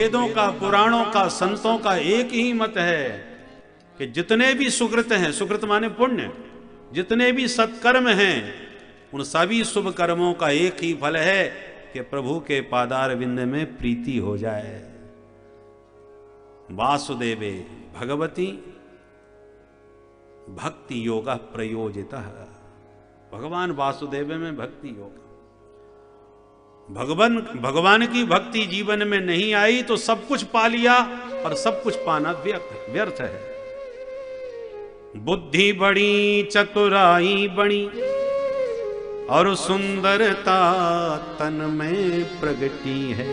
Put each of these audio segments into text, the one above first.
वेदों का, पुराणों का, संतों का एक ही मत है कि जितने भी सुकृत हैं, सुकृत माने पुण्य, जितने भी सत्कर्म हैं, उन सभी शुभ कर्मों का एक ही फल है कि प्रभु के पादार विंद में प्रीति हो जाए। वासुदेवे भगवती भक्ति योग प्रयोजितः। भगवान वासुदेव में भक्ति योग। भगवान की भक्ति जीवन में नहीं आई तो सब कुछ पा लिया और सब कुछ पाना व्यर्थ है। बुद्धि बड़ी चतुराई बड़ी और सुंदरता तन में प्रगति है।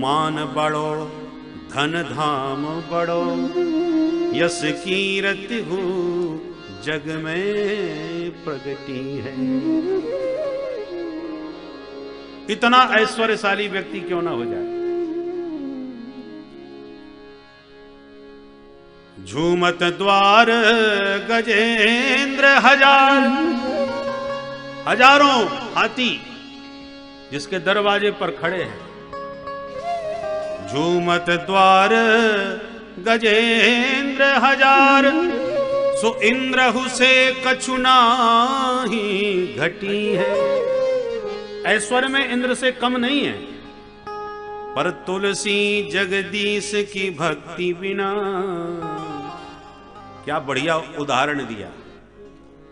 मान बड़ो धन धाम बड़ो यश कीरति हो जग में प्रगति है। इतना ऐश्वर्यशाली व्यक्ति क्यों ना हो जाए। झूमत द्वार गजेंद्र हजार, हजारों हाथी जिसके दरवाजे पर खड़े हैं। झूमत द्वार गजेंद्र हजार सो इंद्रहु से कछु नाही घटी है। ऐश्वर्य में इंद्र से कम नहीं है, पर तुलसी जगदीश की भक्ति बिना। क्या बढ़िया उदाहरण दिया।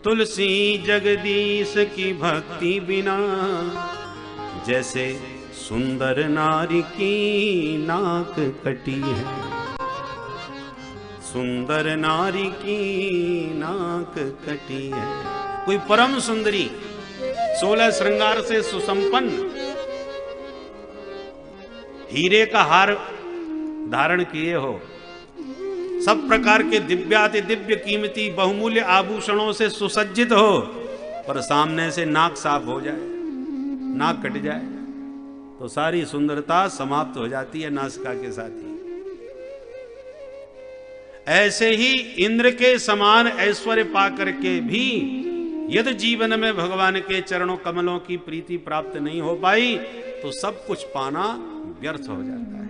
तुलसी जगदीश की भक्ति बिना जैसे सुंदर नारी की नाक कटी है। सुंदर नारी की नाक कटी है। कोई परम सुंदरी 16 श्रृंगार से सुसंपन्न हीरे का हार धारण किए हो, सब प्रकार के दिव्याति दिव्य कीमती बहुमूल्य आभूषणों से सुसज्जित हो, पर सामने से नाक साफ हो जाए, नाक कट जाए तो सारी सुंदरता समाप्त हो जाती है नासिका के साथ ही। ऐसे ही इंद्र के समान ऐश्वर्य पाकर के भी यदि जीवन में भगवान के चरणों कमलों की प्रीति प्राप्त नहीं हो पाई तो सब कुछ पाना व्यर्थ हो जाता है।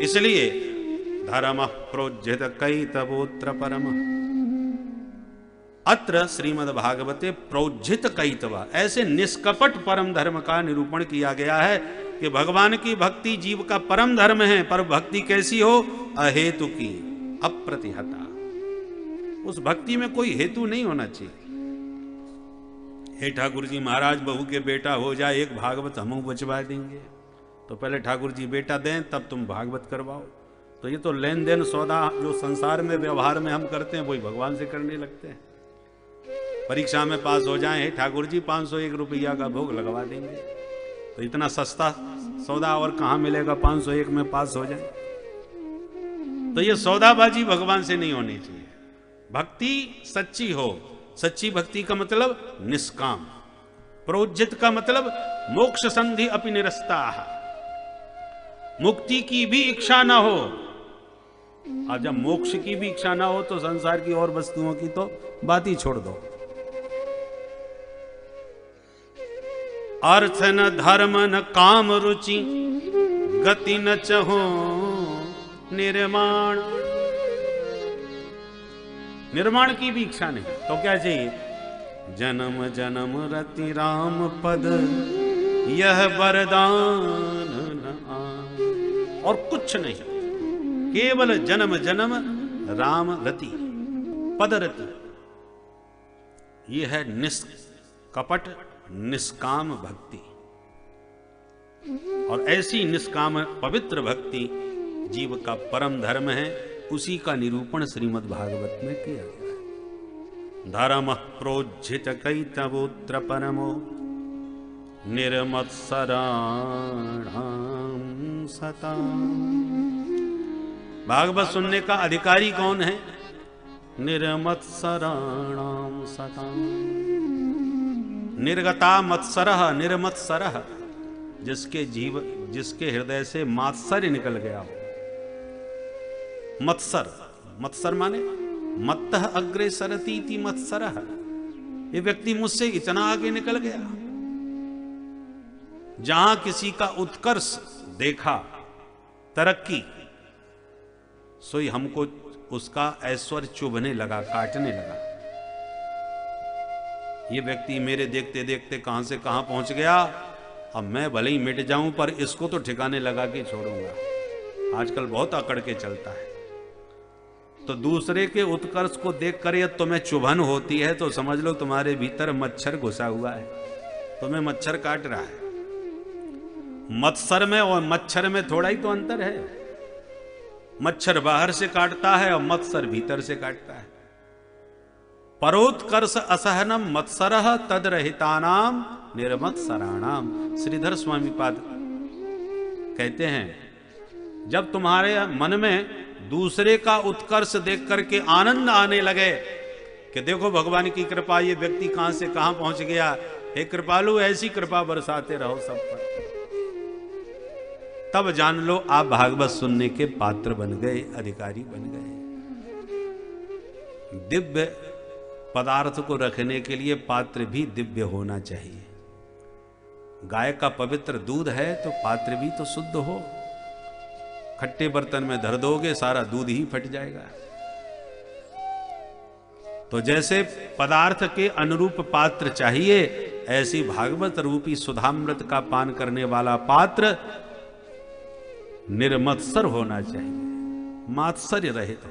इसलिए धर्म प्रोज्झित कैतवोत्र परम अत्र श्रीमद् भागवते प्रोज्झित कैतव। ऐसे निष्कपट परम धर्म का निरूपण किया गया है कि भगवान की भक्ति जीव का परम धर्म है, पर भक्ति कैसी हो? अहेतु की, अप्रतिहता। उस भक्ति में कोई हेतु नहीं होना चाहिए। हे ठाकुर जी महाराज बहू के बेटा हो जाए एक भागवत हम बचवा देंगे, तो पहले ठाकुर जी बेटा दें तब तुम भागवत करवाओ। तो ये तो लेन देन सौदा जो संसार में व्यवहार में हम करते हैं वही भगवान से करने लगते हैं। परीक्षा में पास हो जाए, हे ठाकुर जी 501 रुपया का भोग लगवा देंगे। तो इतना सस्ता सौदा और कहां मिलेगा 501 में पास हो जाए। तो ये सौदाबाजी भगवान से नहीं होनी चाहिए। भक्ति सच्ची हो। सच्ची भक्ति का मतलब निष्काम। प्रोज्झित का मतलब मोक्ष संधि अपि निरस्ता, मुक्ति की भी इच्छा ना हो। और जब मोक्ष की भी इच्छा ना हो तो संसार की और वस्तुओं की तो बात ही छोड़ दो। अर्थ न धर्म न काम रुचि गति न चहो निर्माण। निर्माण की भी इच्छा नहीं तो क्या चाहिए? जन्म जन्म रति राम पद यह वरदान न आए। और कुछ नहीं, केवल जन्म जन्म राम रति पद रति। यह है निष्कपट निष्काम भक्ति। और ऐसी निष्काम पवित्र भक्ति जीव का परम धर्म है। उसी का निरूपण श्रीमद् भागवत में किया गया है। धर्म प्रोज्झित कैतवोत्र परमो निर्मत्सराणां सता। भागवत सुनने का अधिकारी कौन है? निर्मत्सराणां सता। निर्गता मत्सरः निर्मत्सरः, जिसके हृदय से मात्सर्य निकल गया हो। मत्सर, मत्सर माने मत्तः अग्रे सरतीति मत्सरः। ये व्यक्ति मुझसे इतना आगे निकल गया। जहां किसी का उत्कर्ष देखा, तरक्की, सोई हमको उसका ऐश्वर्य चुभने लगा, काटने लगा। ये व्यक्ति मेरे देखते देखते कहां से कहां पहुंच गया, अब मैं भले ही मिट जाऊं पर इसको तो ठिकाने लगा के छोड़ूंगा। आजकल बहुत अकड़ के चलता है। तो दूसरे के उत्कर्ष को देखकर यदि तुम्हें चुभन होती है तो समझ लो तुम्हारे भीतर मच्छर घुसा हुआ है, तुम्हें मच्छर काट रहा है। मत्सर में और मच्छर में थोड़ा ही तो अंतर है। मच्छर बाहर से काटता है और मत्सर भीतर से काटता है। परोत्कर्ष असहनम मत्सरः तदरहितानाम निर्मत्सराणाम। श्रीधर स्वामी पाद कहते हैं, जब तुम्हारे मन में दूसरे का उत्कर्ष देख करके आनंद आने लगे कि देखो भगवान की कृपा, ये व्यक्ति कहां से कहां पहुंच गया, हे कृपालु ऐसी कृपा बरसाते रहो सब पर, तब जान लो आप भागवत सुनने के पात्र बन गए, अधिकारी बन गए। दिव्य पदार्थ को रखने के लिए पात्र भी दिव्य होना चाहिए। गाय का पवित्र दूध है तो पात्र भी तो शुद्ध हो। खट्टे बर्तन में धर दोगे सारा दूध ही फट जाएगा। तो जैसे पदार्थ के अनुरूप पात्र चाहिए, ऐसी भागवत रूपी सुधामृत का पान करने वाला पात्र निर्मत्सर होना चाहिए, मात्सर्य रहित हो।